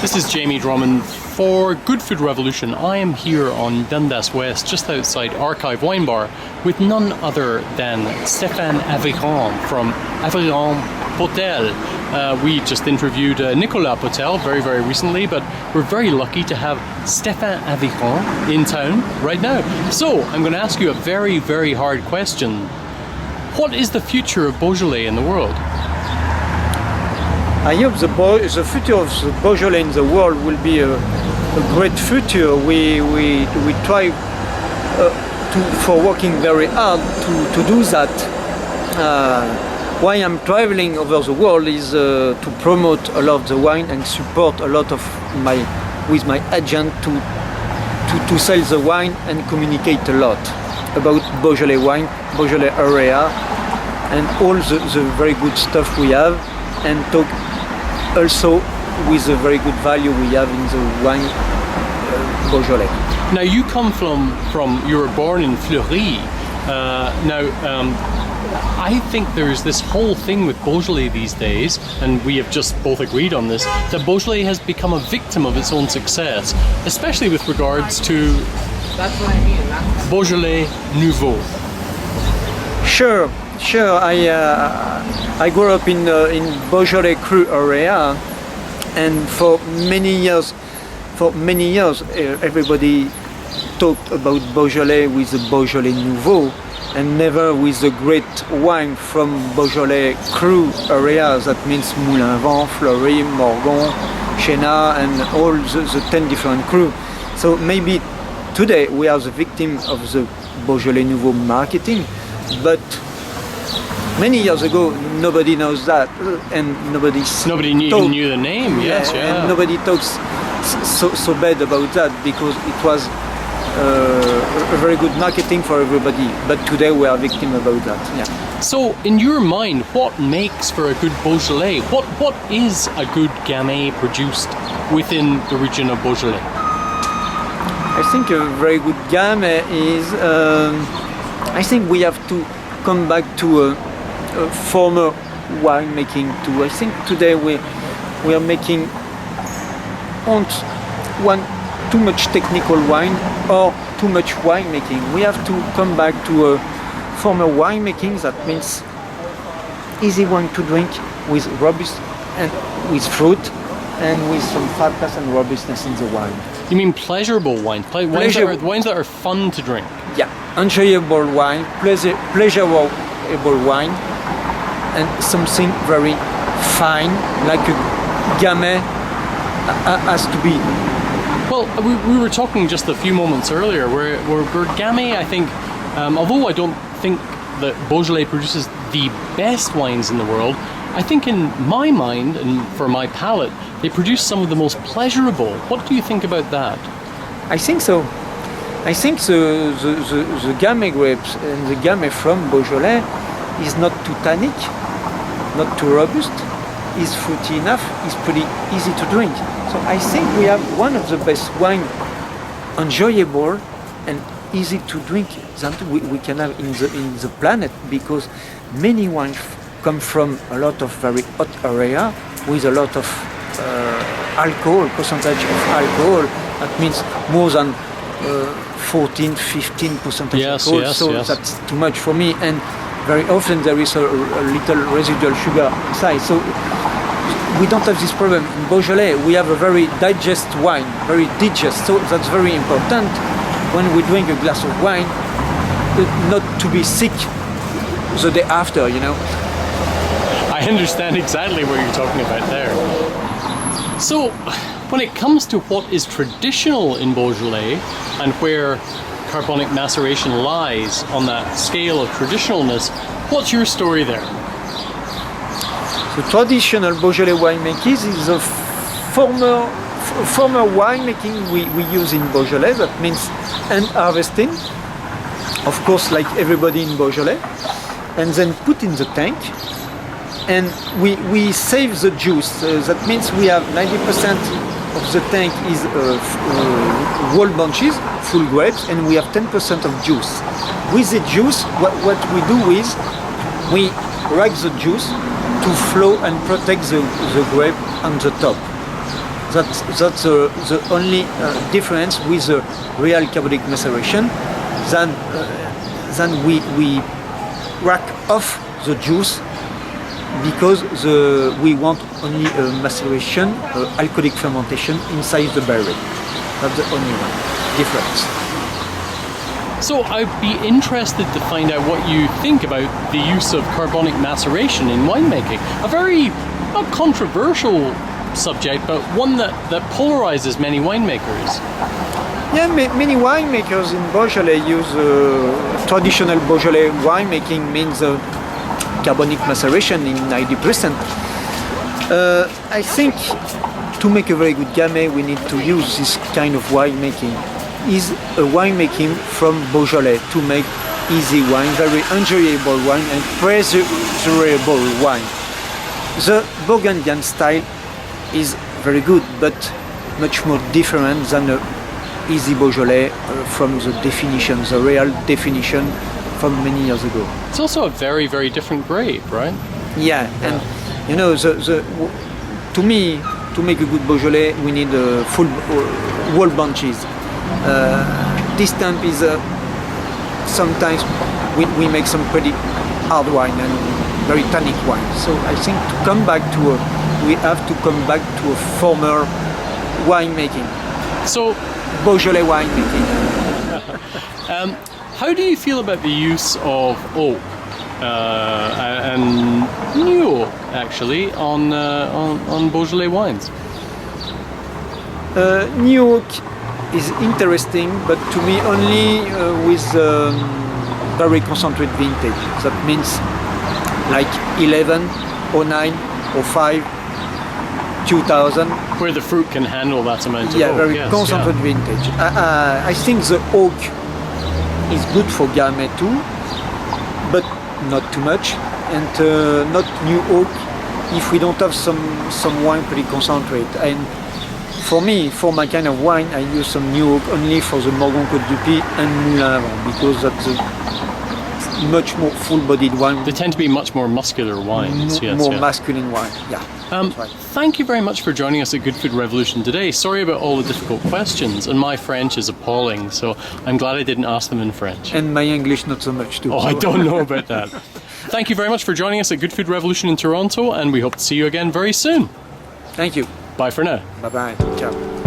This is Jamie Drummond for Good Food Revolution. I am here on Dundas West, just outside Archive Wine Bar, with none other than Stéphane Aviron from Aviron Hotel. We just interviewed Nicolas Potel very, very recently, but we're very lucky to have Stéphane Aviron in town right now. So I'm going to ask you a very, very hard question. What is the future of Beaujolais in the world? I hope the future of the Beaujolais in the world will be a great future. We try for working very hard to do that. Why I'm traveling over the world is to promote a lot of the wine and support a lot of with my agent to sell the wine and communicate a lot about Beaujolais wine, Beaujolais area, and all the very good stuff we have, and talk also with the very good value we have in the wine Beaujolais. Now you come from you were born in Fleury. I think there's this whole thing with Beaujolais these days, and we have just both agreed on this, that Beaujolais has become a victim of its own success, especially with regards to Beaujolais Nouveau. Sure. I grew up in Beaujolais Cru area, and for many years, everybody talked about Beaujolais with the Beaujolais Nouveau, and never with the great wine from Beaujolais Cru area. That means Moulin-Vent, Fleury, Morgon, Chénat, and all the 10 different cru. So maybe today we are the victim of the Beaujolais Nouveau marketing, but many years ago, nobody knows that, and nobody even knew the name. Yes, yeah. And nobody talks so bad about that, because it was a very good marketing for everybody. But today we are victim about that. Yeah. So, in your mind, what makes for a good Beaujolais? What is a good Gamay produced within the region of Beaujolais? I think a very good Gamay is. I think we have to come back to former winemaking too. I think today we are making too much technical wine or too much winemaking. We have to come back to former winemaking. That means easy wine to drink with robust and with fruit and with some fatness and robustness in the wine. You mean pleasurable wine? Wines that are fun to drink? Yeah, enjoyable wine, pleasurable wine, and something very fine, like a Gamay has to be. Well, we were talking just a few moments earlier where Gamay, I think, although I don't think that Beaujolais produces the best wines in the world, I think in my mind and for my palate, they produce some of the most pleasurable. What do you think about that? I think so. I think the Gamay grapes and the Gamay from Beaujolais is not too tannic, not too robust, is fruity enough, is pretty easy to drink. So I think we have one of the best wine, enjoyable and easy to drink that we can have in the planet, because many wines come from a lot of very hot area with a lot of alcohol, percentage of alcohol. That means more than 14-15% alcohol. Yes. That's too much for me. And very often there is a little residual sugar inside. So we don't have this problem. In Beaujolais, we have a very digest wine, very digest. So that's very important when we drink a glass of wine, not to be sick the day after, you know. I understand exactly what you're talking about there. So, when it comes to what is traditional in Beaujolais and where carbonic maceration lies on that scale of traditionalness, what's your story there? The traditional Beaujolais winemaking is a former winemaking we use in Beaujolais. That means hand harvesting, of course, like everybody in Beaujolais, and then put in the tank. And we save the juice. That means we have 90% of the tank is whole bunches, full grapes, and we have 10% of juice. With the juice, what we do is we rack the juice to flow and protect the grape on the top. That's the only difference with the real carbonic maceration. Then we rack off the juice because we want only maceration, alcoholic fermentation inside the barrel. That's the only difference. So I'd be interested to find out what you think about the use of carbonic maceration in winemaking. A very not controversial subject, but one that polarizes many winemakers. Yeah, many winemakers in Beaujolais use traditional Beaujolais winemaking means carbonic maceration in 90%. I think to make a very good gamay, we need to use this kind of winemaking. Is a winemaking from Beaujolais to make easy wine, very enjoyable wine and pleasurable wine. The Burgundian style is very good, but much more different than the easy Beaujolais from the definition, the real definition from many years ago. It's also a very, very different grape, right? Yeah, and you know, to me, to make a good Beaujolais, we need full whole bunches. This stamp is sometimes we make some pretty hard wine and very tannic wine. So I think we have to come back to a former winemaking. So Beaujolais winemaking. How do you feel about the use of oak and new oak actually on Beaujolais wines? New oak is interesting, but to me only with very concentrated vintage. That means like 11, 09, 05, 2000. Where the fruit can handle that amount of oak. Yeah, very concentrated vintage. I think the oak is good for gamay too, but not too much, and not new oak if we don't have some wine pretty concentrate. And for me, for my kind of wine, I use some new oak only for the Morgon Côte du Puy and Moulin Avant, because that's a much more full-bodied wine. They tend to be much more muscular wines. More masculine wine, yeah. Right. Thank you very much for joining us at Good Food Revolution today. Sorry about all the difficult questions, and my French is appalling, so I'm glad I didn't ask them in French. And my English not so much too. Oh, I don't know about that. Thank you very much for joining us at Good Food Revolution in Toronto, and we hope to see you again very soon. Thank you. Bye for now. Bye-bye. Ciao.